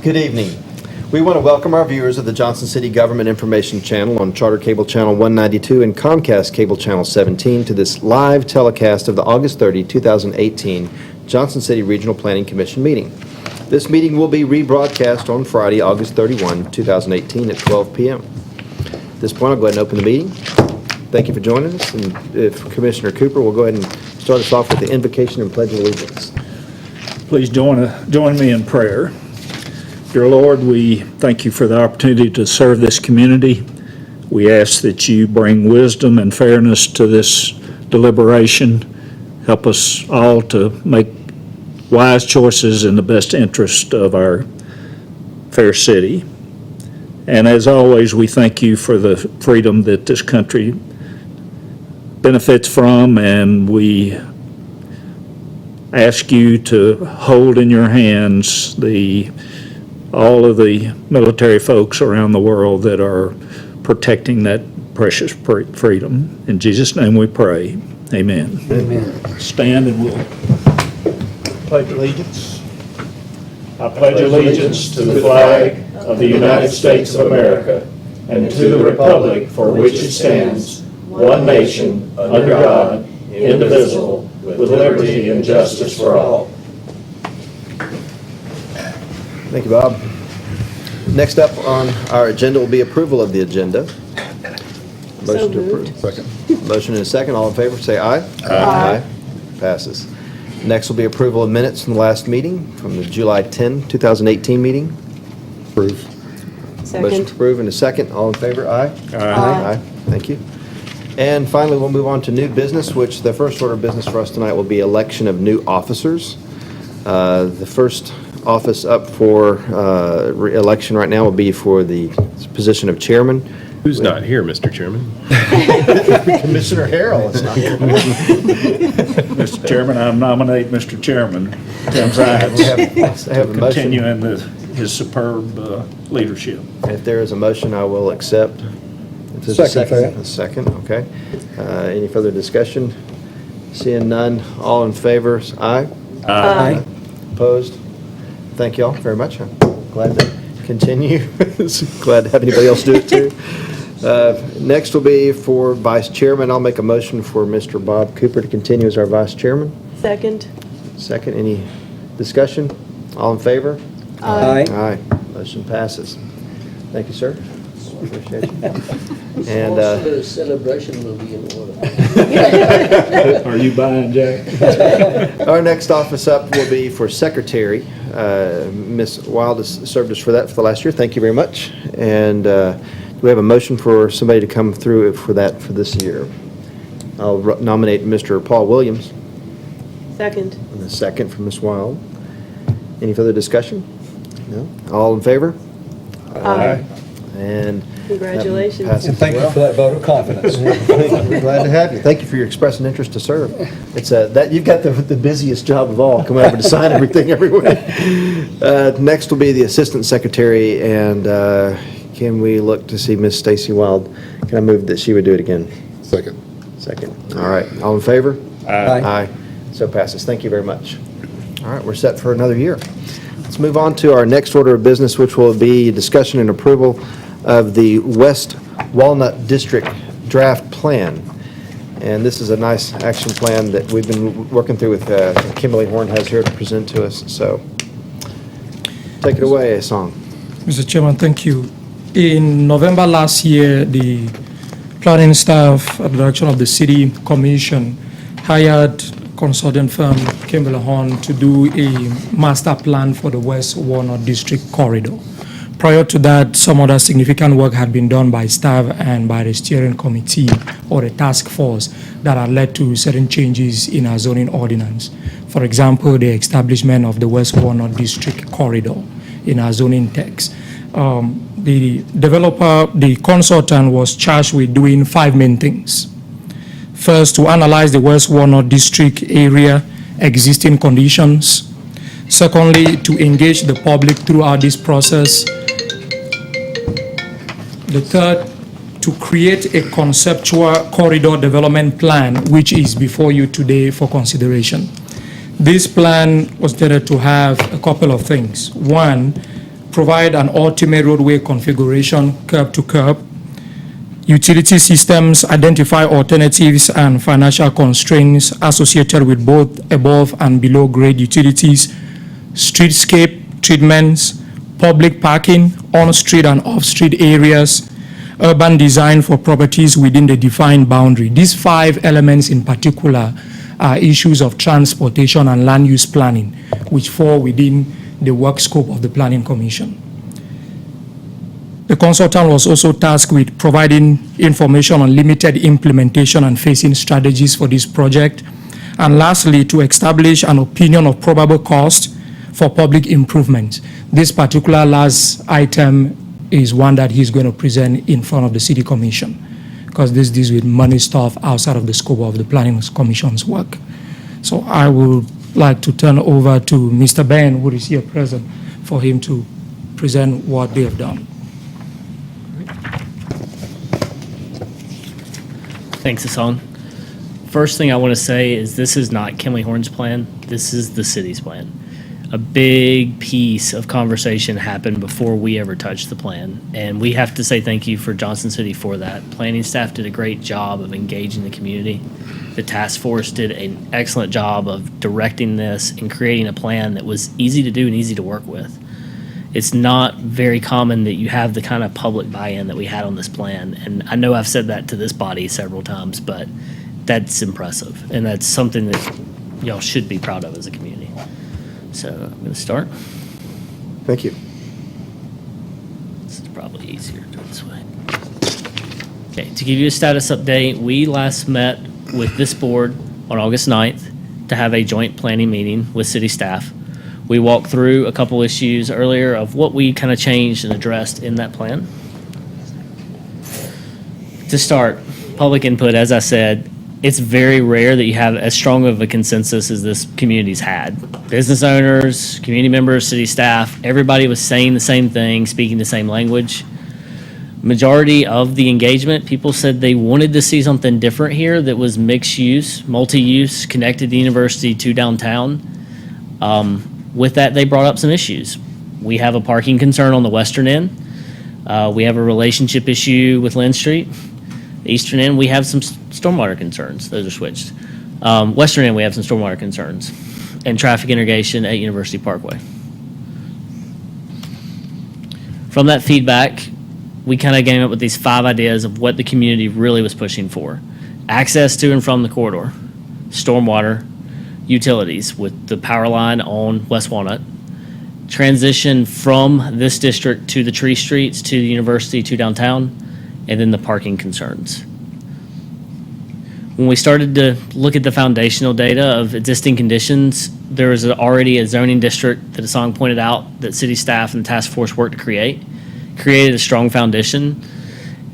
Good evening. We want to welcome our viewers of the Johnson City Government Information Channel on Charter Cable Channel 192 and Comcast Cable Channel 17 to this live telecast of the August 30, 2018 Johnson City Regional Planning Commission meeting. This meeting will be rebroadcast on Friday, August 31, 2018 at 12 p.m. At this point, I'll go ahead and open the meeting. Thank you for joining us. And if Commissioner Cooper will go ahead and start us off with the invocation and pledge of allegiance. Please join me in prayer. Dear Lord, we thank you for the opportunity to serve this community. We ask that you bring wisdom and fairness to this deliberation. Help us all to make wise choices in the best interest of our fair city. And as always, we thank you for the freedom that this country benefits from, and we ask you to hold in your hands all of the military folks around the world that are protecting that precious freedom. In Jesus' name we pray. Amen. Amen. Stand and we'll pledge allegiance. I pledge allegiance to the flag of the United States of America and to the republic for which it stands, one nation, under God, indivisible, with liberty and justice for all. Thank you, Bob. Next up on our agenda will be approval of the agenda. Motion to approve. Second. Motion and a second. All in favor, say aye. Aye. Passes. Next will be approval of minutes from the last meeting, from the July 10, 2018 meeting. Approve. Motion to Second. approve and a second. All in favor, aye. Aye. Thank you. And finally, we'll move on to new business, which the first order of business for us tonight will be election of new officers. The first office up for election right now will be for the position of chairman. Who's not here, Mr. Chairman? Commissioner Harrell is not here. Mr. Chairman, I nominate Mr. Chairman Tim Zients I have a to continue motion. in his superb leadership. If there is a motion, I will accept. If there's a Second. A second, okay. Any further discussion? Seeing none, all in favor, aye. Aye. Opposed? Thank you all very much. I'm glad to continue. Glad to have anybody else do it too. Next will be for vice chairman. I'll make a motion for Mr. Bob Cooper to continue as our vice chairman. Second. Second, any discussion? All in favor? Aye. Aye. Motion passes. Thank you, sir. Appreciate you. And The celebration will be in order. Are you buying, Jack? our next office up will be for secretary. Ms. Wild has served us for that for the last year. Thank you very much. And do we have a motion for somebody to come through for that for this year? I'll nominate Mr. Paul Williams. Second. And a second from Ms. Wild. Any further discussion? No? All in favor? Aye. And Congratulations. that passes And thank you well. for that vote of confidence. We're glad to have you. Thank you for your expressing interest to serve. It's that you've got the busiest job of all, coming over to sign everything everywhere. Next will be the assistant secretary, and can we look to see Miss Stacy Wild? Can I move that she would do it again? Second. Second. All right. All in favor? Aye. Aye. So passes. Thank you very much. All right, we're set for another year. Let's move on to our next order of business, which will be discussion and approval of the West Walnut District Draft Plan. And this is a nice action plan that we've been working through with Kimberly Horn has here to present to us. So take it away, Song. Mr. Chairman, thank you. In November last year, the planning staff at the direction of the City Commission hired consultant firm Kimberly Horn to do a master plan for the West Walnut District corridor. Prior to that, some other significant work had been done by staff and by the steering committee or the task force that had led to certain changes in our zoning ordinance. For example, the establishment of the West Walnut District corridor in our zoning text. The developer, the consultant, was charged with doing 5 main things. First, to analyze the West Walnut District area existing conditions. Secondly, to engage the public throughout this process. The third, to create a conceptual corridor development plan, which is before you today for consideration. This plan was intended to have a couple of things. One, provide an ultimate roadway configuration curb to curb. Utility systems identify alternatives and financial constraints associated with both above and below grade utilities, streetscape treatments, public parking, on-street and off-street areas, urban design for properties within the defined boundary. These 5 elements in particular are issues of transportation and land use planning, which fall within the work scope of the Planning Commission. The consultant was also tasked with providing information on limited implementation and phasing strategies for this project. And lastly, to establish an opinion of probable cost for public improvements. This particular last item is one that he's going to present in front of the City Commission, because this deals with money stuff outside of the scope of the Planning Commission's work. So I would like to turn over to Mr. Ben, who is here present, for him to present what they have done. Thanks, Hassan. First thing I want to say is this is not Kimley Horn's plan. This is the city's plan. A big piece of conversation happened before we ever touched the plan, and we have to say thank you for Johnson City for that. Planning staff did a great job of engaging the community. The task force did an excellent job of directing this and creating a plan that was easy to do and easy to work with. It's not very common that you have the kind of public buy-in that we had on this plan, and I know I've said that to this body several times, but that's impressive, and that's something that y'all should be proud of as a community. So I'm going to start. Thank you. This is probably easier to do it this way. Okay, to give you a status update, we last met with this board on August 9th to have a joint planning meeting with city staff. We walked through a couple issues earlier of what we kind of changed and addressed in that plan. To start, public input, as I said, it's very rare that you have as strong of a consensus as this community's had. Business owners, community members, city staff, everybody was saying the same thing, speaking the same language. Majority of the engagement, people said they wanted to see something different here that was mixed use, multi-use, connected the university to downtown. With that, they brought up some issues. We have a parking concern on the western end. We have a relationship issue with Lynn Street. The eastern end, we have some stormwater concerns. Those are switched. Western end, we have some stormwater concerns. And traffic integration at University Parkway. From that feedback, we kind of came up with these 5 ideas of what the community really was pushing for. Access to and from the corridor, stormwater, utilities with the power line on West Walnut, transition from this district to the tree streets, to the university, to downtown, and then the parking concerns. When we started to look at the foundational data of existing conditions, there was already a zoning district that Asang pointed out that city staff and the task force worked to created a strong foundation.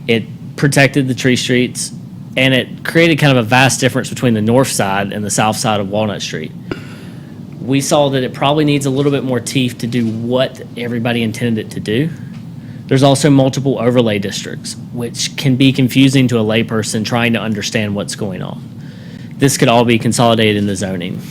It protected the tree streets, and it created kind of a vast difference between the north side and the south side of Walnut Street. We saw that it probably needs a little bit more teeth to do what everybody intended it to do. There's also multiple overlay districts, which can be confusing to a layperson trying to understand what's going on. This could all be consolidated in the zoning.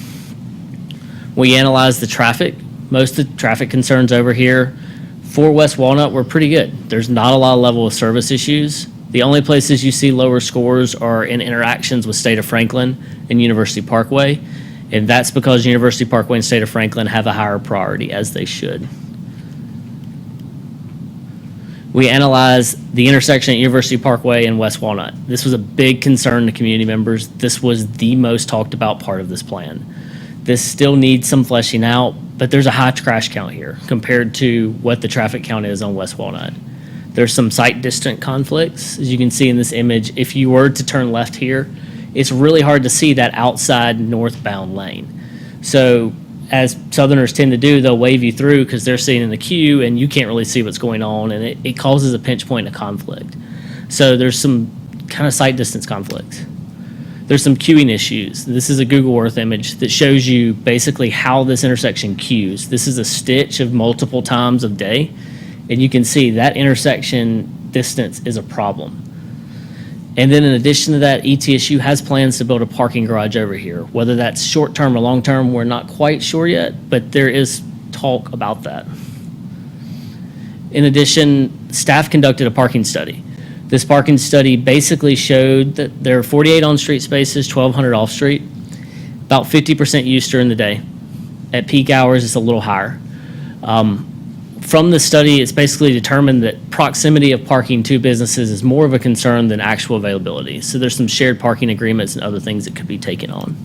We analyzed the traffic. Most of the traffic concerns over here for West Walnut were pretty good. There's not a lot of level of service issues. The only places you see lower scores are in interactions with State of Franklin and University Parkway, and that's because University Parkway and State of Franklin have a higher priority, as they should. We analyzed the intersection at University Parkway and West Walnut. This was a big concern to community members. This was the most talked about part of this plan. This still needs some fleshing out, but there's a high crash count here compared to what the traffic count is on West Walnut. There's some sight distance conflicts, as you can see in this image. If you were to turn left here, it's really hard to see that outside northbound lane. So as Southerners tend to do, they'll wave you through because they're sitting in the queue and you can't really see what's going on, and it causes a pinch point of conflict. So there's some kind of sight distance conflicts. There's some queuing issues. This is a Google Earth image that shows you basically how this intersection queues. This is a stitch of multiple times of day, and you can see that intersection distance is a problem. And then in addition to that, ETSU has plans to build a parking garage over here. Whether that's short-term or long-term, we're not quite sure yet, but there is talk about that. In addition, staff conducted a parking study. This parking study basically showed that there are 48 on-street spaces, 1,200 off-street, about 50% use during the day. At peak hours, it's a little higher. From the study, it's basically determined that proximity of parking to businesses is more of a concern than actual availability. So there's some shared parking agreements and other things that could be taken on.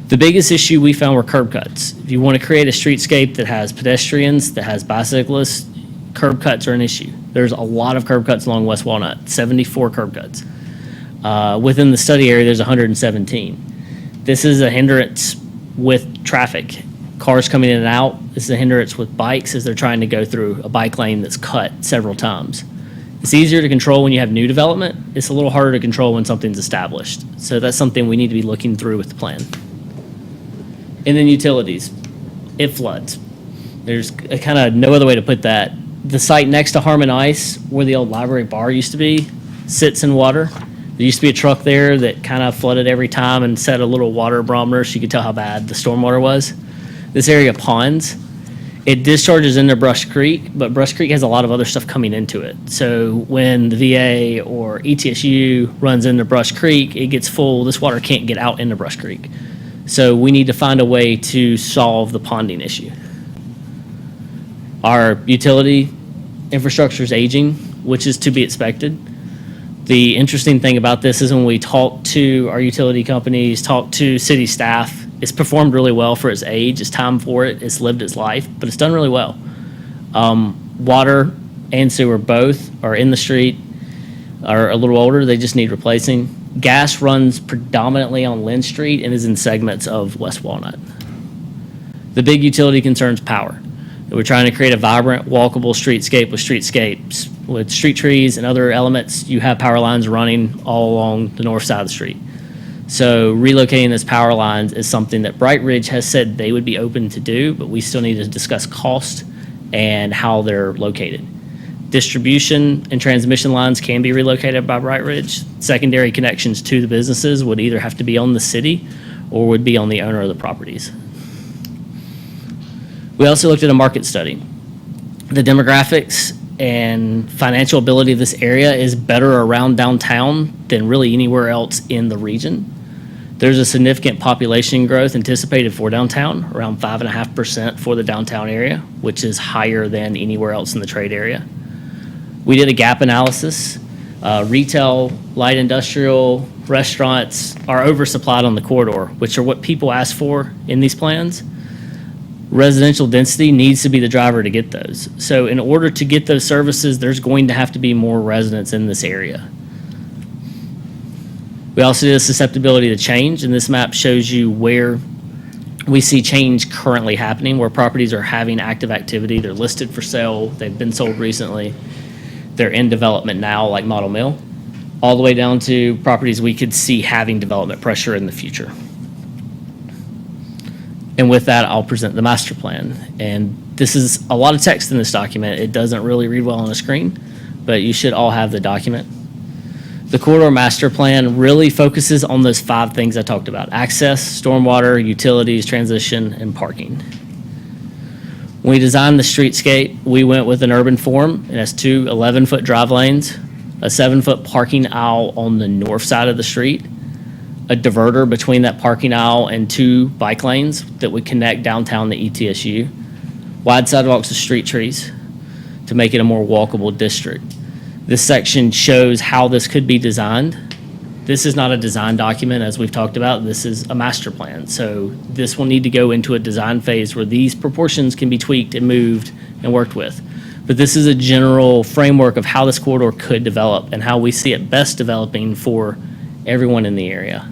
The biggest issue we found were curb cuts. If you want to create a streetscape that has pedestrians, that has bicyclists, curb cuts are an issue. There's a lot of curb cuts along West Walnut, 74 curb cuts. Within the study area, there's 117. This is a hindrance with traffic. Cars coming in and out. This is a hindrance with bikes as they're trying to go through a bike lane that's cut several times. It's easier to control when you have new development. It's a little harder to control when something's established. So that's something we need to be looking through with the plan. And then utilities. It floods. There's kind of no other way to put that. The site next to Harmon Ice, where the old library bar used to be, sits in water. There used to be a truck there that kind of flooded every time and set a little water barometer so you could tell how bad the stormwater was. This area ponds. It discharges into Brush Creek, but Brush Creek has a lot of other stuff coming into it. So when the VA or ETSU runs into Brush Creek, it gets full. This water can't get out into Brush Creek. So we need to find a way to solve the ponding issue. Our utility infrastructure is aging, which is to be expected. The interesting thing about this is when we talk to our utility companies, talk to city staff, it's performed really well for its age. It's time for it. It's lived its life, but it's done really well. Water and sewer both are in the street, are a little older. They just need replacing. Gas runs predominantly on Lynn Street and is in segments of West Walnut. The big utility concern's power. We're trying to create a vibrant, walkable streetscape with streetscapes. With street trees and other elements, you have power lines running all along the north side of the street. So relocating those power lines is something that Bright Ridge has said they would be open to do, but we still need to discuss cost and how they're located. Distribution and transmission lines can be relocated by Bright Ridge. Secondary connections to the businesses would either have to be on the city or would be on the owner of the properties. We also looked at a market study. The demographics and financial ability of this area is better around downtown than really anywhere else in the region. There's a significant population growth anticipated for downtown, around 5.5% for the downtown area, which is higher than anywhere else in the trade area. We did a gap analysis. Retail, light industrial, restaurants are oversupplied on the corridor, which are what people ask for in these plans. Residential density needs to be the driver to get those. So in order to get those services, there's going to have to be more residents in this area. We also did a susceptibility to change, and this map shows you where we see change currently happening, where properties are having active activity. They're listed for sale. They've been sold recently. They're in development now, like Model Mill, all the way down to properties we could see having development pressure in the future. And with that, I'll present the master plan. And this is a lot of text in this document. It doesn't really read well on the screen, but you should all have the document. The corridor master plan really focuses on those 5 things I talked about: access, stormwater, utilities, transition, and parking. When we designed the streetscape, we went with an urban form. It has 2 11-foot drive lanes, a 7-foot parking aisle on the north side of the street, a diverter between that parking aisle and 2 bike lanes that would connect downtown to ETSU, wide sidewalks with street trees to make it a more walkable district. This section shows how this could be designed. This is not a design document, as we've talked about. This is a master plan. So this will need to go into a design phase where these proportions can be tweaked and moved and worked with. But this is a general framework of how this corridor could develop and how we see it best developing for everyone in the area.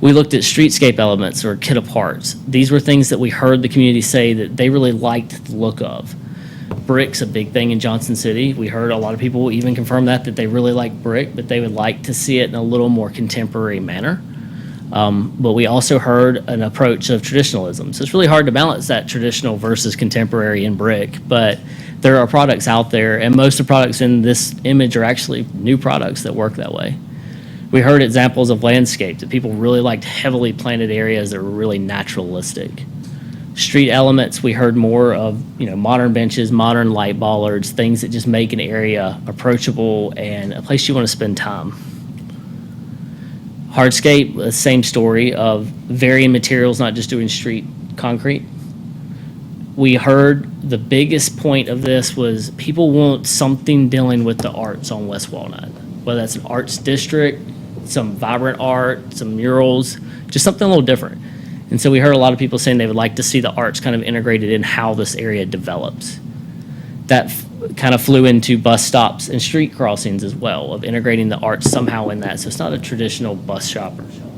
We looked at streetscape elements or kit parts. These were things that we heard the community say that they really liked the look of. Brick's a big thing in Johnson City. We heard a lot of people even confirm that they really like brick, but they would like to see it in a little more contemporary manner. But we also heard an approach of traditionalism. So it's really hard to balance that traditional versus contemporary in brick, but there are products out there, and most of the products in this image are actually new products that work that way. We heard examples of landscape that people really liked heavily planted areas that were really naturalistic. Street elements, we heard more of, modern benches, modern light bollards, things that just make an area approachable and a place you want to spend time. Hardscape, the same story of varying materials, not just doing street concrete. We heard the biggest point of this was people want something dealing with the arts on West Walnut, whether that's an arts district, some vibrant art, some murals, just something a little different. And so we heard a lot of people saying they would like to see the arts kind of integrated in how this area develops. That kind of flew into bus stops and street crossings as well, of integrating the arts somehow in that. So it's not a traditional bus stop or shelter.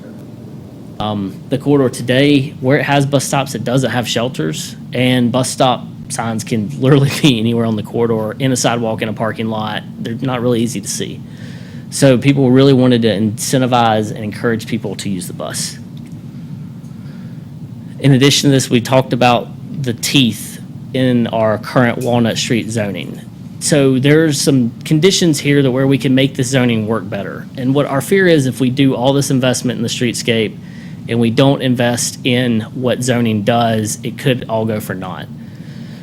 The corridor today, where it has bus stops, it doesn't have shelters, and bus stop signs can literally be anywhere on the corridor, in a sidewalk, in a parking lot. They're not really easy to see. So people really wanted to incentivize and encourage people to use the bus. In addition to this, we talked about the teeth in our current Walnut Street zoning. So there's some conditions here that where we can make this zoning work better. And what our fear is, if we do all this investment in the streetscape and we don't invest in what zoning does, it could all go for naught.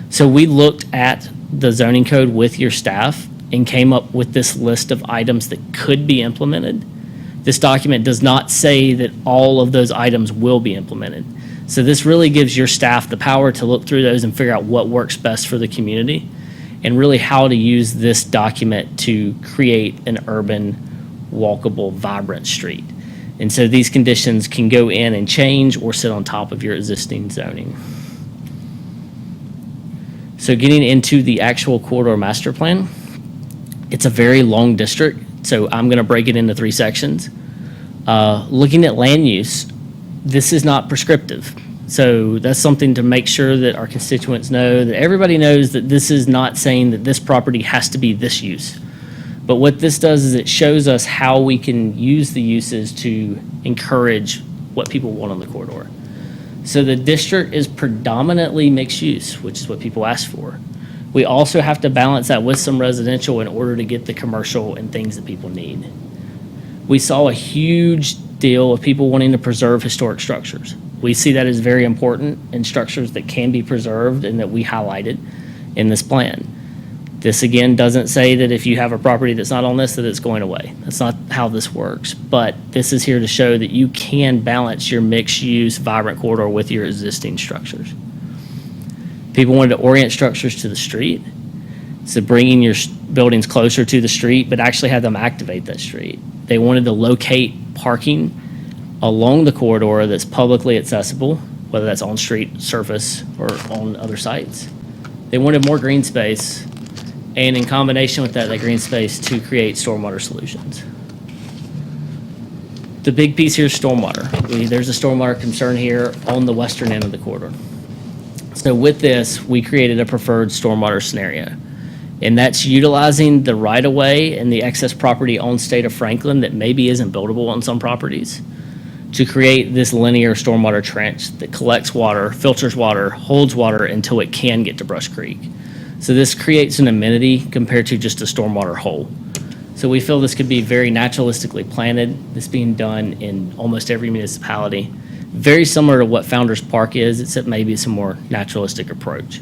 So we looked at the zoning code with your staff and came up with this list of items that could be implemented. This document does not say that all of those items will be implemented. So this really gives your staff the power to look through those and figure out what works best for the community, and really how to use this document to create an urban, walkable, vibrant street. And so these conditions can go in and change or sit on top of your existing zoning. So getting into the actual corridor master plan, it's a very long district, so I'm going to break it into 3 sections. Looking at land use, this is not prescriptive. So that's something to make sure that our constituents know, that everybody knows that this is not saying that this property has to be this use. But what this does is it shows us how we can use the uses to encourage what people want on the corridor. So the district is predominantly mixed use, which is what people ask for. We also have to balance that with some residential in order to get the commercial and things that people need. We saw a huge deal of people wanting to preserve historic structures. We see that as very important, in structures that can be preserved and that we highlighted in this plan. This again doesn't say that if you have a property that's not on this, that it's going away. That's not how this works. But this is here to show that you can balance your mixed-use, vibrant corridor with your existing structures. People wanted to orient structures to the street, so bringing your buildings closer to the street, but actually have them activate that street. They wanted to locate parking along the corridor that's publicly accessible, whether that's on street surface or on other sites. They wanted more green space, and in combination with that green space, to create stormwater solutions. The big piece here is stormwater. There's a stormwater concern here on the western end of the corridor. So with this, we created a preferred stormwater scenario. And that's utilizing the right-of-way and the excess property on State of Franklin that maybe isn't buildable on some properties, to create this linear stormwater trench that collects water, filters water, holds water until it can get to Brush Creek. So this creates an amenity compared to just a stormwater hole. So we feel this could be very naturalistically planted. This being done in almost every municipality. Very similar to what Founders Park is, except maybe some more naturalistic approach.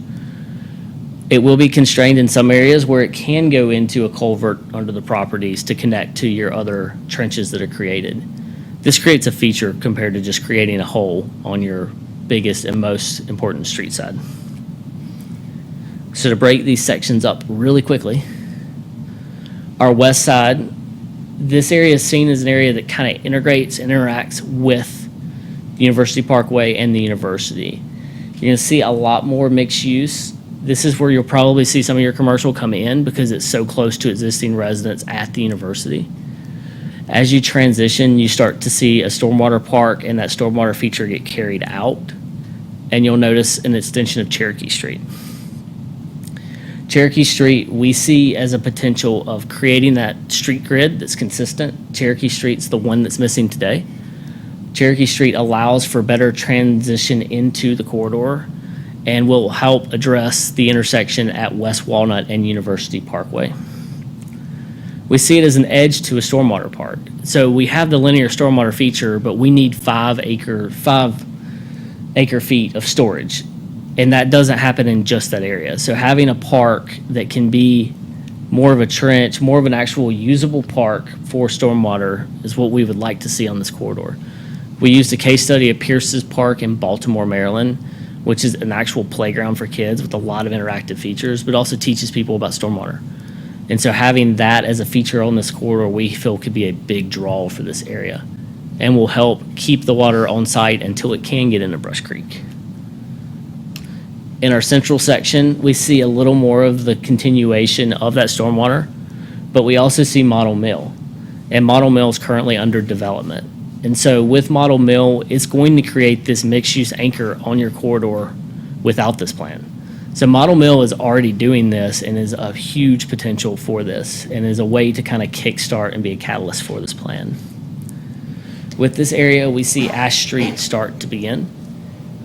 It will be constrained in some areas where it can go into a culvert under the properties to connect to your other trenches that are created. This creates a feature compared to just creating a hole on your biggest and most important street side. So to break these sections up really quickly, our west side, this area is seen as an area that kind of integrates and interacts with the University Parkway and the university. You're going to see a lot more mixed use. This is where you'll probably see some of your commercial come in because it's so close to existing residents at the university. As you transition, you start to see a stormwater park and that stormwater feature get carried out, and you'll notice an extension of Cherokee Street. Cherokee Street, we see as a potential of creating that street grid that's consistent. Cherokee Street's the one that's missing today. Cherokee Street allows for better transition into the corridor and will help address the intersection at West Walnut and University Parkway. We see it as an edge to a stormwater park. So we have the linear stormwater feature, but we need 5 acre feet of storage. And that doesn't happen in just that area. So having a park that can be more of a trench, more of an actual usable park for stormwater is what we would like to see on this corridor. We used a case study of Pierce's Park in Baltimore, Maryland, which is an actual playground for kids with a lot of interactive features, but also teaches people about stormwater. And so having that as a feature on this corridor, we feel could be a big draw for this area and will help keep the water on site until it can get into Brush Creek. In our central section, we see a little more of the continuation of that stormwater, but we also see Model Mill. And Model Mill is currently under development. And so with Model Mill, it's going to create this mixed-use anchor on your corridor without this plan. So Model Mill is already doing this and is a huge potential for this and is a way to kind of kickstart and be a catalyst for this plan. With this area, we see Ash Street start to begin.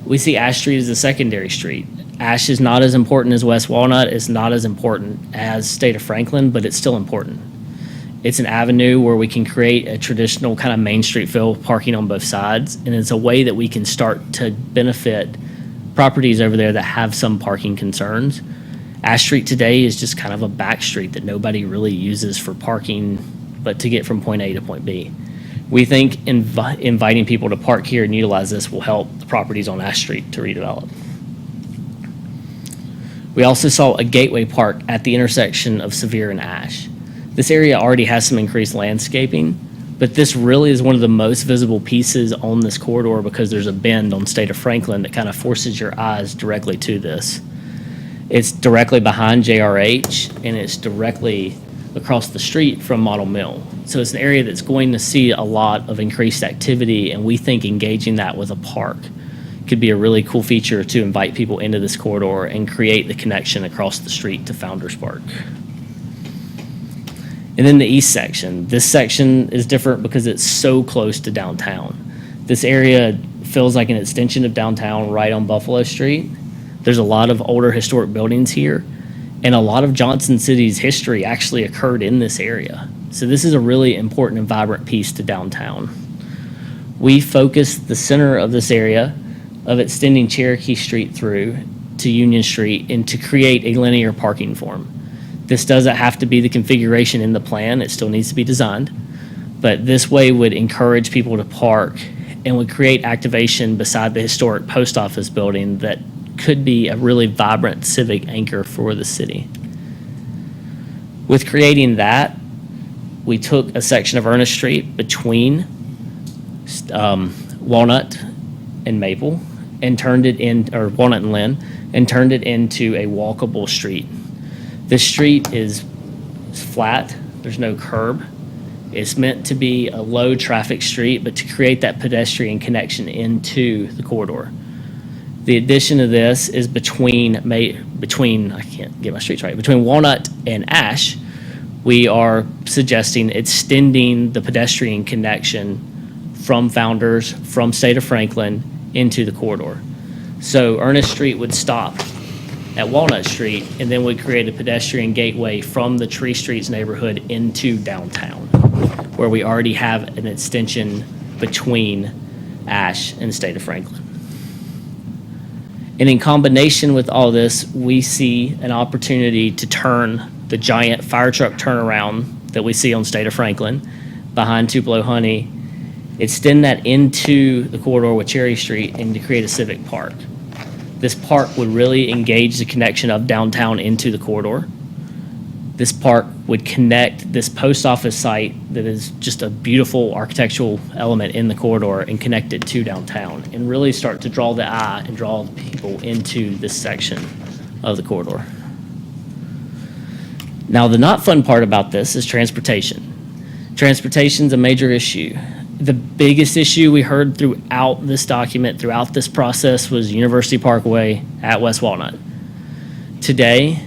We see Ash Street as a secondary street. Ash is not as important as West Walnut. It's not as important as State of Franklin, but it's still important. It's an avenue where we can create a traditional kind of Main Street feel, parking on both sides, and it's a way that we can start to benefit properties over there that have some parking concerns. Ash Street today is just kind of a back street that nobody really uses for parking, but to get from point A to point B. We think inviting people to park here and utilize this will help the properties on Ash Street to redevelop. We also saw a gateway park at the intersection of Sevier and Ash. This area already has some increased landscaping, but this really is one of the most visible pieces on this corridor because there's a bend on State of Franklin that kind of forces your eyes directly to this. It's directly behind JRH, and it's directly across the street from Model Mill. So it's an area that's going to see a lot of increased activity, and we think engaging that with a park could be a really cool feature to invite people into this corridor and create the connection across the street to Founders Park. And then the east section. This section is different because it's so close to downtown. This area feels like an extension of downtown right on Buffalo Street. There's a lot of older historic buildings here, and a lot of Johnson City's history actually occurred in this area. So this is a really important and vibrant piece to downtown. We focused the center of this area of extending Cherokee Street through to Union Street and to create a linear parking form. This doesn't have to be the configuration in the plan, it still needs to be designed, but this way would encourage people to park and would create activation beside the historic post office building that could be a really vibrant civic anchor for the city. With creating that, we took a section of Ernest Street between Walnut and Maple and turned it in, or Walnut and Lynn, and turned it into a walkable street. This street is flat, there's no curb. It's meant to be a low traffic street, but to create that pedestrian connection into the corridor. The addition of this is between I can't get my streets right, between Walnut and Ash, we are suggesting extending the pedestrian connection from Founders, from State of Franklin, into the corridor. So Ernest Street would stop at Walnut Street and then would create a pedestrian gateway from the Tree Streets neighborhood into downtown, where we already have an extension between Ash and State of Franklin. And in combination with all this, we see an opportunity to turn the giant fire truck turnaround that we see on State of Franklin behind Tupelo Honey, extend that into the corridor with Cherry Street and to create a civic park. This park would really engage the connection of downtown into the corridor. This park would connect this post office site that is just a beautiful architectural element in the corridor and connect it to downtown and really start to draw the eye and draw people into this section of the corridor. Now, the not fun part about this is transportation. Transportation's a major issue. The biggest issue we heard throughout this document, throughout this process, was University Parkway at West Walnut. Today,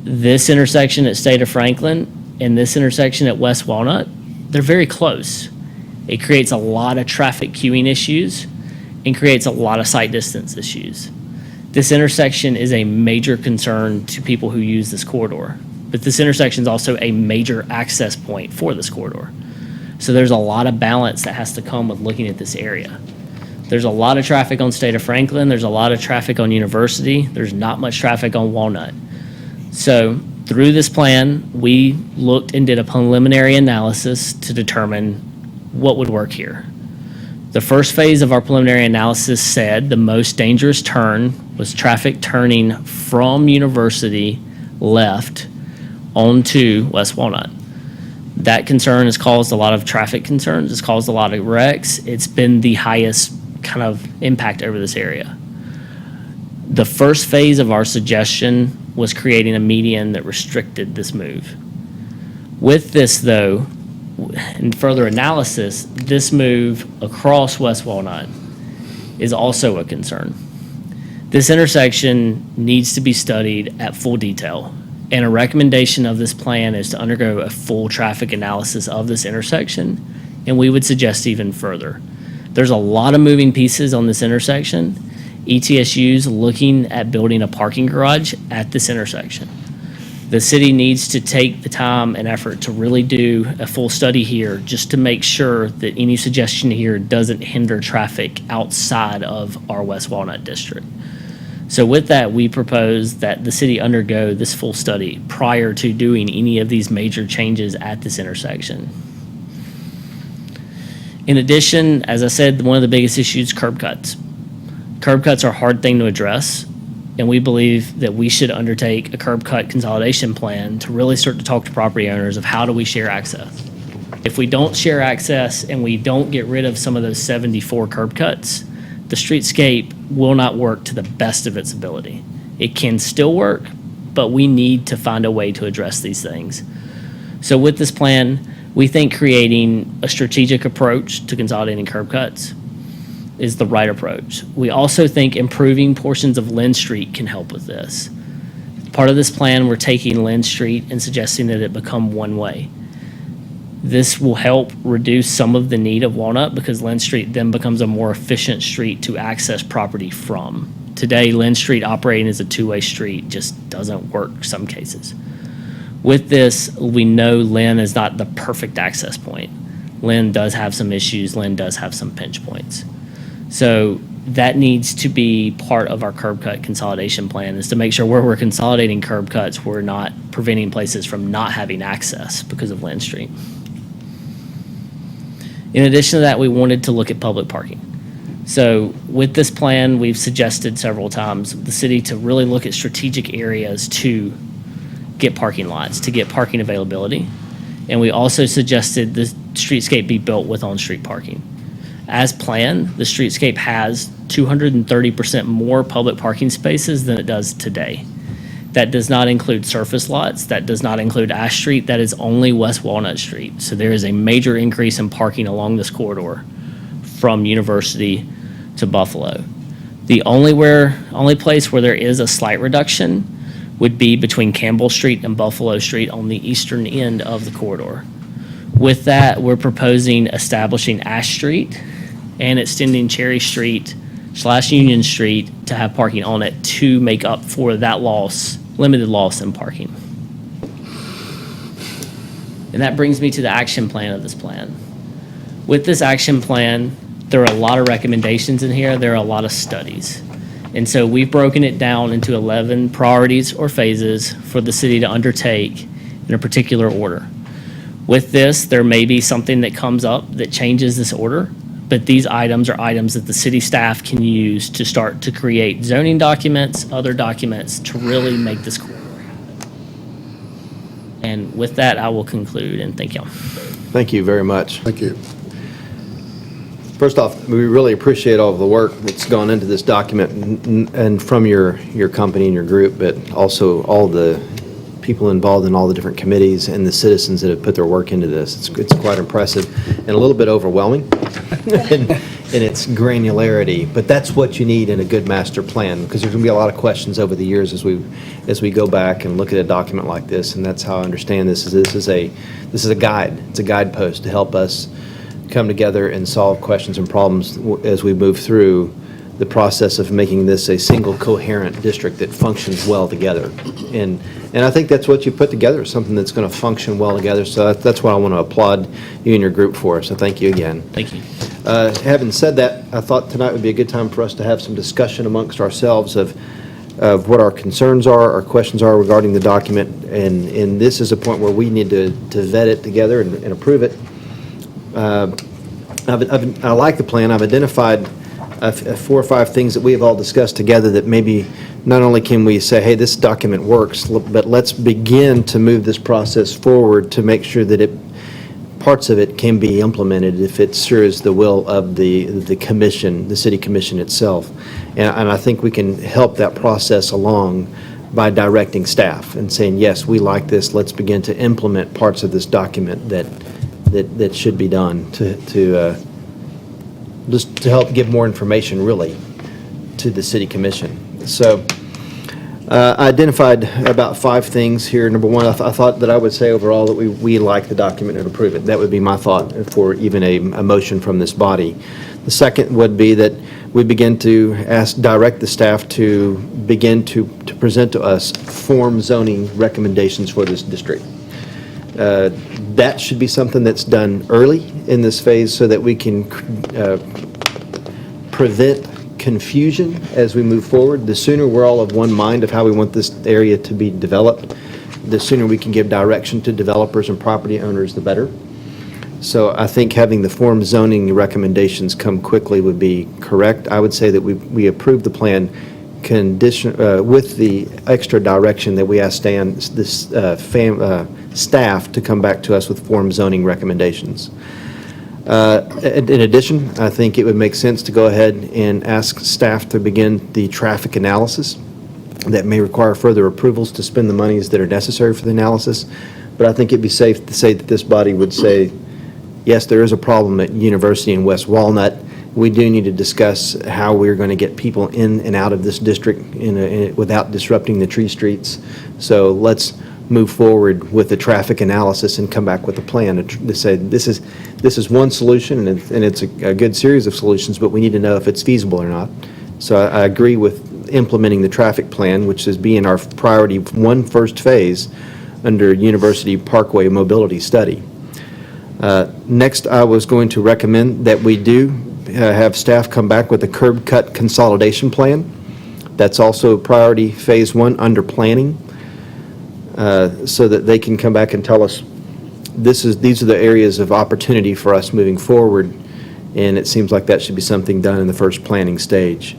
this intersection at State of Franklin and this intersection at West Walnut, they're very close. It creates a lot of traffic queuing issues and creates a lot of sight distance issues. This intersection is a major concern to people who use this corridor, but this intersection is also a major access point for this corridor. So there's a lot of balance that has to come with looking at this area. There's a lot of traffic on State of Franklin. There's a lot of traffic on University. There's not much traffic on Walnut. So through this plan, we looked and did a preliminary analysis to determine what would work here. The first phase of our preliminary analysis said the most dangerous turn was traffic turning from University left onto West Walnut. That concern has caused a lot of traffic concerns. It's caused a lot of wrecks. It's been the highest kind of impact over this area. The first phase of our suggestion was creating a median that restricted this move. With this, though, in further analysis, this move across West Walnut is also a concern. This intersection needs to be studied at full detail, and a recommendation of this plan is to undergo a full traffic analysis of this intersection, and we would suggest even further. There's a lot of moving pieces on this intersection. ETSU's looking at building a parking garage at this intersection. The city needs to take the time and effort to really do a full study here just to make sure that any suggestion here doesn't hinder traffic outside of our West Walnut district. So with that, we propose that the city undergo this full study prior to doing any of these major changes at this intersection. In addition, as I said, one of the biggest issues is curb cuts. Curb cuts are a hard thing to address, and we believe that we should undertake a curb cut consolidation plan to really start to talk to property owners of how do we share access. If we don't share access and we don't get rid of some of those 74 curb cuts, the streetscape will not work to the best of its ability. It can still work, but we need to find a way to address these things. So with this plan, we think creating a strategic approach to consolidating curb cuts is the right approach. We also think improving portions of Lynn Street can help with this. Part of this plan, we're taking Lynn Street and suggesting that it become one-way. This will help reduce some of the need of Walnut because Lynn Street then becomes a more efficient street to access property from. Today, Lynn Street operating as a two-way street just doesn't work some cases. With this, we know Lynn is not the perfect access point. Lynn does have some issues. Lynn does have some pinch points. So that needs to be part of our curb cut consolidation plan, is to make sure where we're consolidating curb cuts, we're not preventing places from not having access because of Lynn Street. In addition to that, we wanted to look at public parking. So with this plan, we've suggested several times the city to really look at strategic areas to get parking lots, to get parking availability. And we also suggested the streetscape be built with on-street parking. As planned, the streetscape has 230% more public parking spaces than it does today. That does not include surface lots. That does not include Ash Street. That is only West Walnut Street. So there is a major increase in parking along this corridor from University to Buffalo. The only place where there is a slight reduction would be between Campbell Street and Buffalo Street on the eastern end of the corridor. With that, we're proposing establishing Ash Street and extending Cherry Street / Union Street to have parking on it to make up for that limited loss in parking. And that brings me to the action plan of this plan. With this action plan, there are a lot of recommendations in here. There are a lot of studies. And so we've broken it down into 11 priorities or phases for the city to undertake in a particular order. With this, there may be something that comes up that changes this order, but these items are items that the city staff can use to start to create zoning documents, other documents to really make this corridor happen. And with that, I will conclude and thank you. Thank you very much. Thank you. First off, we really appreciate all of the work that's gone into this document and from your company and your group, but also all the people involved in all the different committees and the citizens that have put their work into this. It's quite impressive and a little bit overwhelming in its granularity, but that's what you need in a good master plan, because there's going to be a lot of questions over the years as we go back and look at a document like this, and that's how I understand this. This is a guide. It's a guidepost to help us come together and solve questions and problems as we move through the process of making this a single coherent district that functions well together. And I think that's what you put together, something that's going to function well together. So that's what I want to applaud you and your group for. So thank you again. Thank you. Having said that, I thought tonight would be a good time for us to have some discussion amongst ourselves of what our concerns are, our questions are regarding the document, and this is a point where we need to vet it together and approve it. I like the plan. I've identified 4 or 5 things that we have all discussed together that maybe not only can we say, hey, this document works, but let's begin to move this process forward to make sure that parts of it can be implemented if it sure is the will of the commission, the city commission itself. And I think we can help that process along by directing staff and saying, yes, we like this, let's begin to implement parts of this document that should be done to just to help give more information, really, to the city commission. So I identified about 5 things here. Number one, I thought that I would say overall that we like the document and approve it. That would be my thought for even a motion from this body. The second would be that we begin to direct the staff to begin to present to us form zoning recommendations for this district. That should be something that's done early in this phase so that we can prevent confusion as we move forward. The sooner we're all of one mind of how we want this area to be developed, the sooner we can give direction to developers and property owners, the better. So I think having the form zoning recommendations come quickly would be correct. I would say that we approve the plan with the extra direction that we ask staff to come back to us with form zoning recommendations. In addition, I think it would make sense to go ahead and ask staff to begin the traffic analysis that may require further approvals to spend the monies that are necessary for the analysis. But I think it'd be safe to say that this body would say, yes, there is a problem at University in West Walnut. We do need to discuss how we're going to get people in and out of this district without disrupting the tree streets. So let's move forward with the traffic analysis and come back with a plan to say this is one solution, and it's a good series of solutions, but we need to know if it's feasible or not. So I agree with implementing the traffic plan, which is being our priority 1 first phase under University Parkway Mobility Study. Next, I was going to recommend that we do have staff come back with a curb cut consolidation plan. That's also priority phase 1 under planning, so that they can come back and tell us these are the areas of opportunity for us moving forward, and it seems like that should be something done in the first planning stage.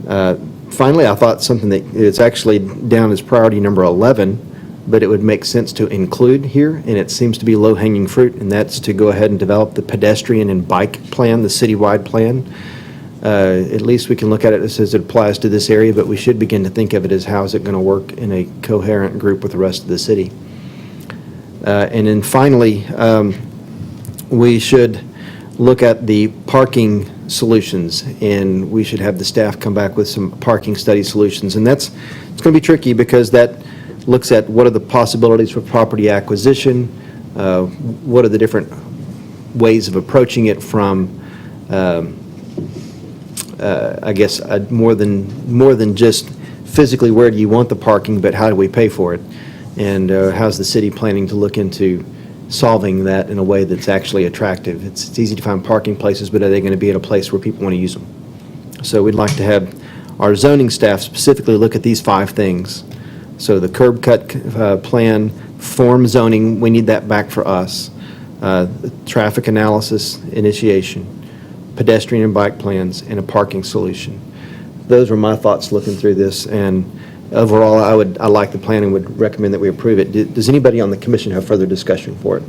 Finally, I thought something that it's actually down as priority number 11, but it would make sense to include here, and it seems to be low-hanging fruit, and that's to go ahead and develop the pedestrian and bike plan, the citywide plan. At least we can look at it as it applies to this area, but we should begin to think of it as how is it going to work in a coherent group with the rest of the city. And then finally, we should look at the parking solutions, and we should have the staff come back with some parking study solutions. And it's going to be tricky because that looks at what are the possibilities for property acquisition, what are the different ways of approaching it from I guess more than just physically where do you want the parking, but how do we pay for it, and how's the city planning to look into solving that in a way that's actually attractive. It's easy to find parking places, but are they going to be at a place where people want to use them? So we'd like to have our zoning staff specifically look at these 5 things. So the curb cut plan, form zoning, we need that back for us. Traffic analysis initiation, pedestrian and bike plans, and a parking solution. Those were my thoughts looking through this, and overall, I like the plan and would recommend that we approve it. Does anybody on the commission have further discussion for it?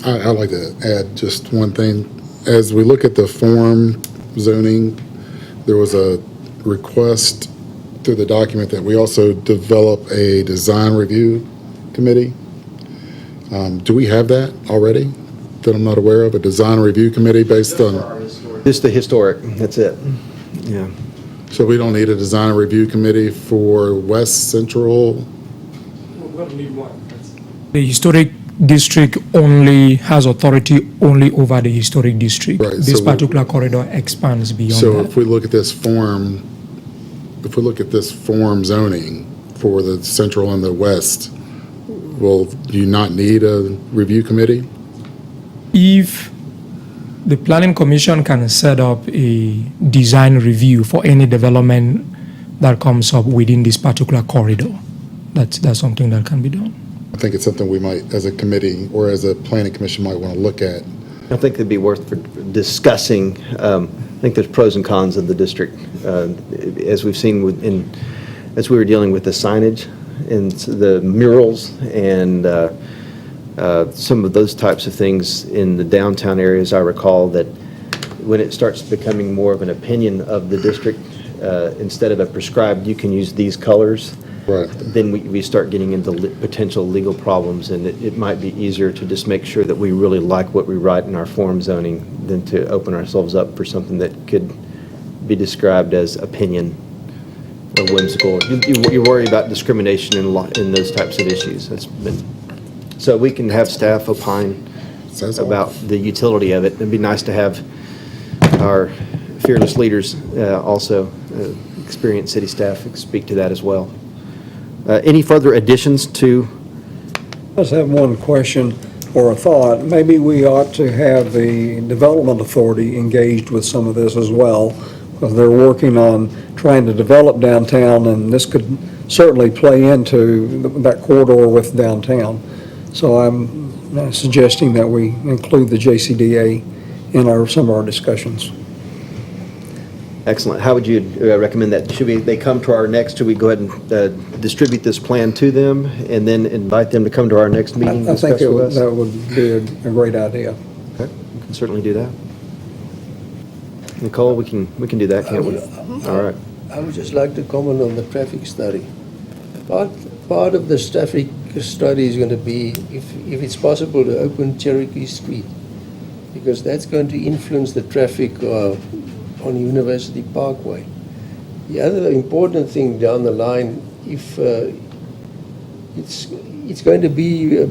I'd like to add just one thing. As we look at the form zoning, there was a request through the document that we also develop a design review committee. Do we have that already that I'm not aware of? A design review committee based on? Just the historic, that's it. Yeah. So we don't need a design review committee for West Central? The historic district only has authority only over the historic district. Right, This so particular corridor expands beyond So that. if we look at this form, zoning for the central and the west, will you not need a review committee? If the planning commission can set up a design review for any development that comes up within this particular corridor, that's something that can be done. I think it's something we might, as a committee or as a planning commission, might want to look at. I think it'd be worth for discussing. I think there's pros and cons of the district, as we've seen as we were dealing with the signage and the murals and some of those types of things in the downtown areas. I recall that when it starts becoming more of an opinion of the district, instead of a prescribed, you can use these colors, Right. then we start getting into potential legal problems, and it might be easier to just make sure that we really like what we write in our form zoning than to open ourselves up for something that could be described as opinion or whimsical. You worry about discrimination in those types of issues. So we can have staff opine Says all. about the utility of it. It'd be nice to have our fearless leaders also, experienced city staff, speak to that as well. Any further additions to? I just have one question or a thought. Maybe we ought to have the Development Authority engaged with some of this as well, because they're working on trying to develop downtown, and this could certainly play into that corridor with downtown. So I'm suggesting that we include the JCDA in some of our discussions. Excellent. How would you recommend that? Should they come to our next, should we go ahead and distribute this plan to them and then invite them to come to our next meeting and I think discuss with us? that would be a great idea. Okay, we can certainly do that. Nicole, we can do that, can't we? All right. I would just like to comment on the traffic study. Part of this traffic study is going to be, if it's possible, to open Cherokee Street, because that's going to influence the traffic on University Parkway. The other important thing down the line, if it's going to be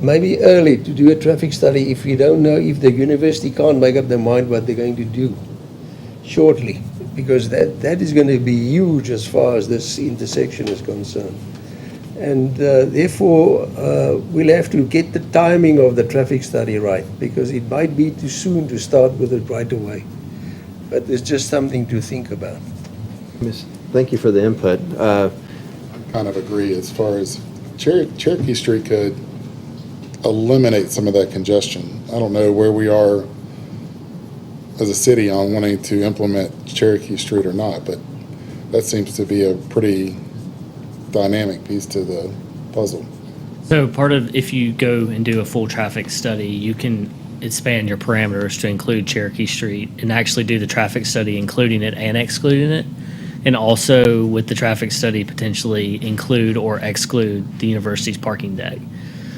maybe early to do a traffic study if you don't know, if the university can't make up their mind what they're going to do shortly, because that is going to be huge as far as this intersection is concerned. And therefore, we'll have to get the timing of the traffic study right, because it might be too soon to start with it right away. But it's just something to think about. Thank you for the input. Kind of agree as far as Cherokee Street could eliminate some of that congestion. I don't know where we are as a city on wanting to implement Cherokee Street or not, but that seems to be a pretty dynamic piece to the puzzle. So part of, if you go and do a full traffic study, you can expand your parameters to include Cherokee Street and actually do the traffic study, including it and excluding it. And also with the traffic study, potentially include or exclude the university's parking deck.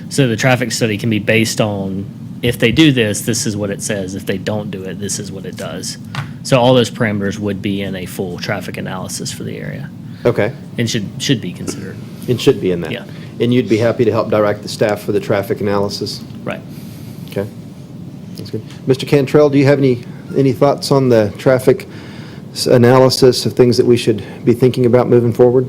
So the traffic study can be based on, if they do this, this is what it says. If they don't do it, this is what it does. So all those parameters would be in a full traffic analysis for the area Okay, and should be considered. it should be in that. Yeah. And you'd be happy to help direct the staff for the traffic analysis? Right. Okay, that's good. Mr. Cantrell, do you have any thoughts on the traffic analysis of things that we should be thinking about moving forward?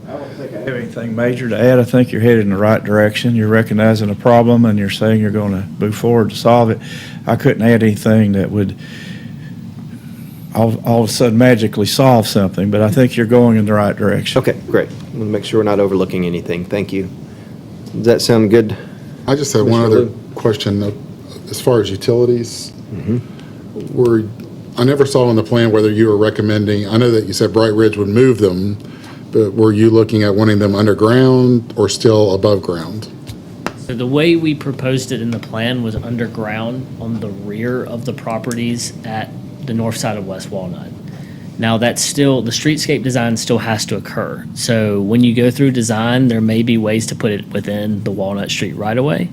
I don't think I have anything major to add. I think you're headed in the right direction. You're recognizing a problem and you're saying you're going to move forward to solve it. I couldn't add anything that would all of a sudden magically solve something, but I think you're going in the right direction. Okay, great. We'll make sure we're not overlooking anything. Thank you. Does that sound good? I just have one Commissioner other Liu? question. As far as utilities, I never saw on the plan whether you were recommending, I know that you said Bright Ridge would move them, but were you looking at wanting them underground or still above ground? So the way we proposed it in the plan was underground on the rear of the properties at the north side of West Walnut. Now that's still, the streetscape design still has to occur. So when you go through design, there may be ways to put it within the Walnut Street right away.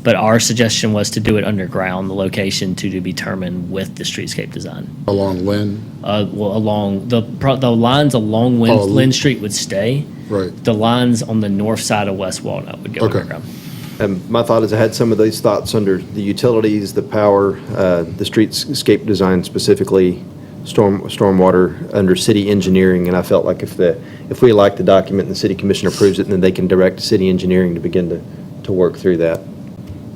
But our suggestion was to do it underground, the location to be determined with the streetscape design. Along Lynn? Well, along, the lines along Oh, Lynn Street would stay, Right. The lines on the north side of West Walnut would go Okay. underground. My thought is I had some of these thoughts under the utilities, the power, the streetscape design specifically, stormwater under city engineering, and I felt like if we like the document and the city commission approves it, then they can direct city engineering to begin to work through that.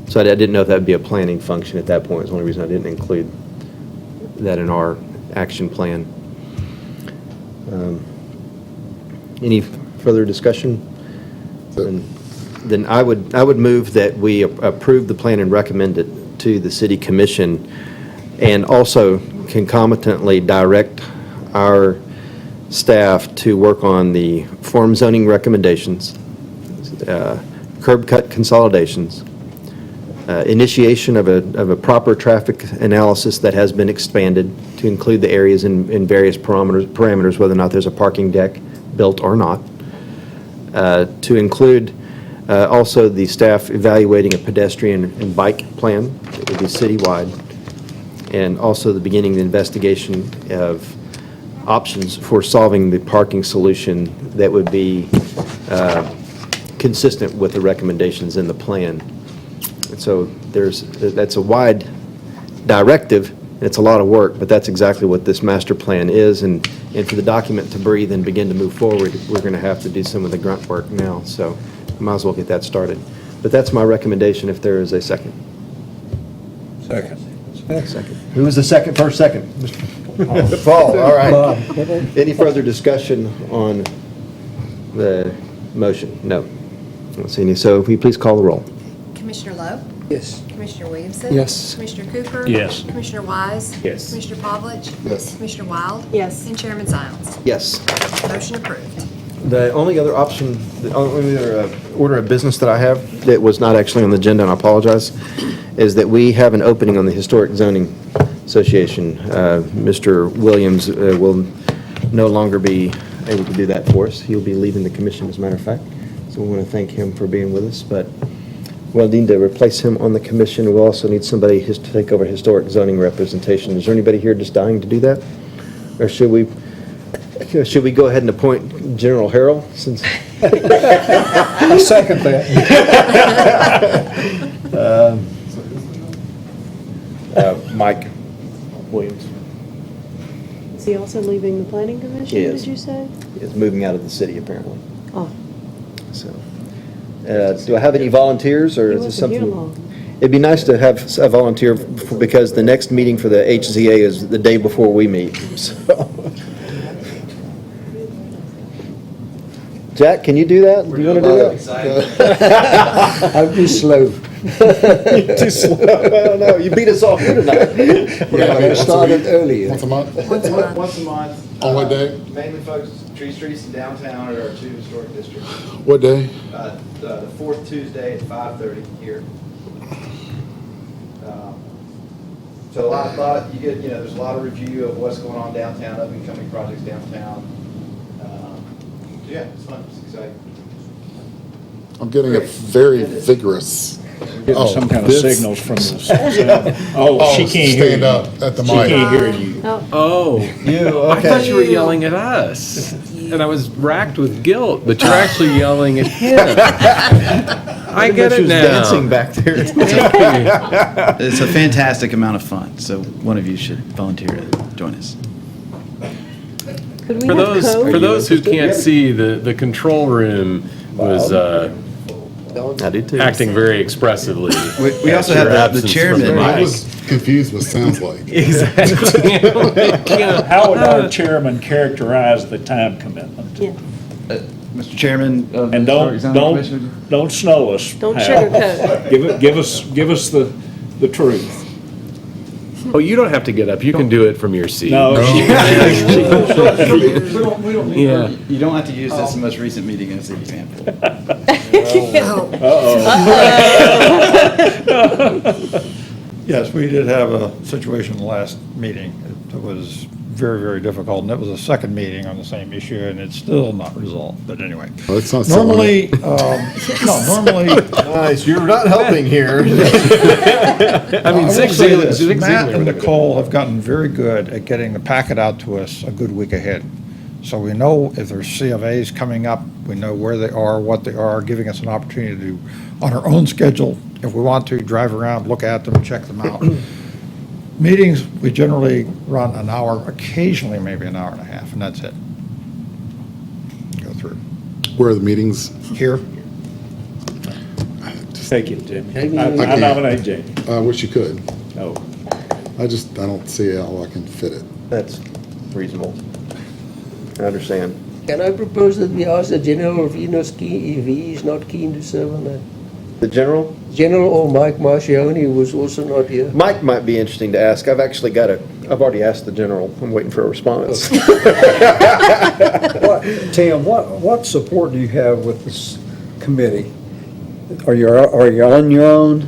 So I didn't know if that would be a planning function at that point. It's the only reason I didn't include that in our action plan. Any further discussion? Then I would move that we approve the plan and recommend it to the city commission, and also concomitantly direct our staff to work on the form zoning recommendations, curb cut consolidations, initiation of a proper traffic analysis that has been expanded to include the areas in various parameters, whether or not there's a parking deck built or not, to include also the staff evaluating a pedestrian and bike plan that would be citywide, and also the beginning of the investigation of options for solving the parking solution that would be consistent with the recommendations in the plan. And so that's a wide directive, and it's a lot of work, but that's exactly what this master plan is, and for the document to breathe and begin to move forward, we're going to have to do some of the grunt work now, so might as well get that started. But that's my recommendation, if there is a second. Second. Second. Who was the first second? Paul, all right. Any further discussion on the motion? No. I don't see any. So will you please call the roll? Commissioner Lowe? Yes. Commissioner Williamson? Yes. Commissioner Cooper? Yes. Commissioner Wise? Yes. Commissioner Pavlich? Yes. Commissioner Wild? Yes. And Chairman Zilens. Yes. Motion approved. The only other option, the only other order of business that I have that was not actually on the agenda, and I apologize, is that we have an opening on the Historic Zoning Association. Mr. Williams will no longer be able to do that for us. He'll be leaving the commission, as a matter of fact. So we want to thank him for being with us, but we'll need to replace him on the commission. We'll also need somebody to take over historic zoning representation. Is there anybody here just dying to do that? Or should we go ahead and appoint General Harrell since? I second that. Mike Williams Is he also leaving the planning commission, Yes. did you say? is moving out of the city apparently. Oh, So, do I have any volunteers, or he is this wasn't here something? long. It'd be nice to have a volunteer because the next meeting for the HZA is the day before we meet. So. Jack, can you do that? Do you want to do that? I'll be slow. You're too slow. I don't know. You beat us off here tonight. I started earlier. Once a month? Once a month. Once a month. On what day? Mainly focused Tree Streets and downtown at our two historic districts. What day? The fourth Tuesday at 5:30 here. So a lot of thought, there's a lot of review of what's going on downtown, up and coming projects downtown. Yeah, it's fun, it's exciting. I'm getting a very vigorous. Getting some kind of this- signals from the sound. Oh, she can't hear Stand you. up at the She mic. can't hear you. Oh, You, I thought you were yelling at us, and I was racked with guilt, but you're actually yelling at him. I get it now. dancing back there. It's a fantastic amount of fun, so one of you should volunteer to join us. Could we For have those, code? for those who can't see, the control room was I do too. acting very expressively. We also at your have the absence chairman. from the I mic. was confused what sounds like. Exactly. How would our chairman characterize the time commitment? Yeah, Mr. Chairman of the And Historic Zoning Commission. don't snow us. don't Hal. sugarcoat. Give us the truth. Oh, you don't have to get up. You can do it from your seat. No, Yeah. You don't have to use this most recent meeting as an example. Yes, we did have a situation in the last meeting. It was very, very difficult, and it was a second meeting on the same issue, and it's still not resolved, but anyway. Well, it's not so Normally, normally, Nice, you're not helping here. I mean, will Zig say Ziglar, this, Zig Matt Ziglar and would have Nicole have gotten very good at getting the packet out to us a good week ahead. So we know if there's C of As coming up, we know where they are, what they are, giving us an opportunity to, on our own schedule, if we want to, drive around, look at them, check them out. Meetings, we generally run an hour, occasionally maybe an hour and a half, and that's it. Go through. Where are the meetings? Here, Take it, Jamie. Jamie, I I can't. nominate Jamie. I wish you could. Oh. I don't see how I can fit it. That's reasonable. I understand. Can I propose that we ask the general if if he is not keen to serve on that? The general? General or Mike Marcioni, who was also not here. Mike might be interesting to ask. I've already asked the general. I'm waiting for a response. Tim, what support do you have with this committee? Are you on your own?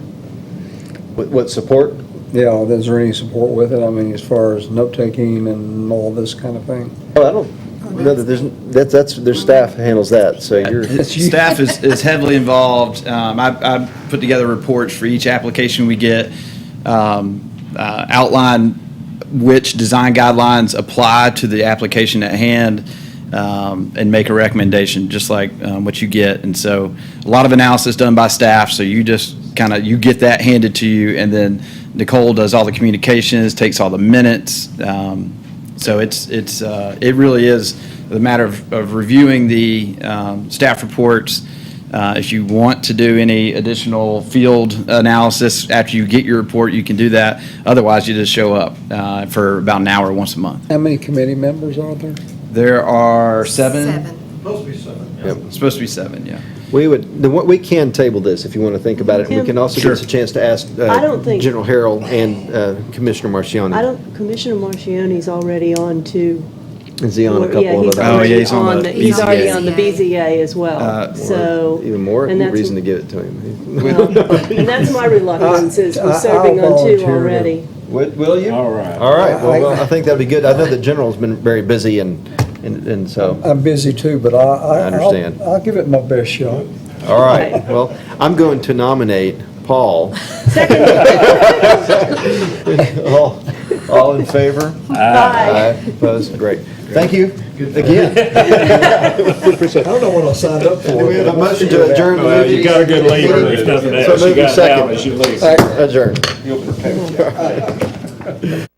What support? Yeah, is there any support with it? I mean, as far as note-taking and all this kind of thing? Oh, I don't know that that's their staff handles that, so you're. Staff is heavily involved. I put together reports for each application we get, outline which design guidelines apply to the application at hand, and make a recommendation, just like what you get. And so a lot of analysis done by staff, so you just you get that handed to you, and then Nicole does all the communications, takes all the minutes. So it really is a matter of reviewing the staff reports. If you want to do any additional field analysis after you get your report, you can do that. Otherwise, you just show up for about an hour once a month. How many committee members are there? There are seven. supposed to be 7. Yep. It's supposed to be 7, yeah. We can table this if you want to think about it. We can also give us a chance to ask I don't think- General Harrell and Commissioner Marcioni. Commissioner Marcioni's already on to. Is he on a couple Yeah, of he's other? already he's on the he's already BZA. on the BZA as well, so. Even more and that's- reason to give it to him. Well, and that's my reluctance, is we're I'll serving on 2 volunteer to- already. Will you? All right. All right, well, I think that'd be good. I know the General's been very busy and so, I'm busy too, but I understand. I'll give it my best shot. all right. Well, I'm going to nominate Paul. All in favor? Aye. Opposed? Great. Thank you again. I don't know what I signed up for. Do we have a motion to adjourn? the Well, you meeting? got a good leader. There's nothing So else. You moved and got down seconded. as you leave. Adjourn.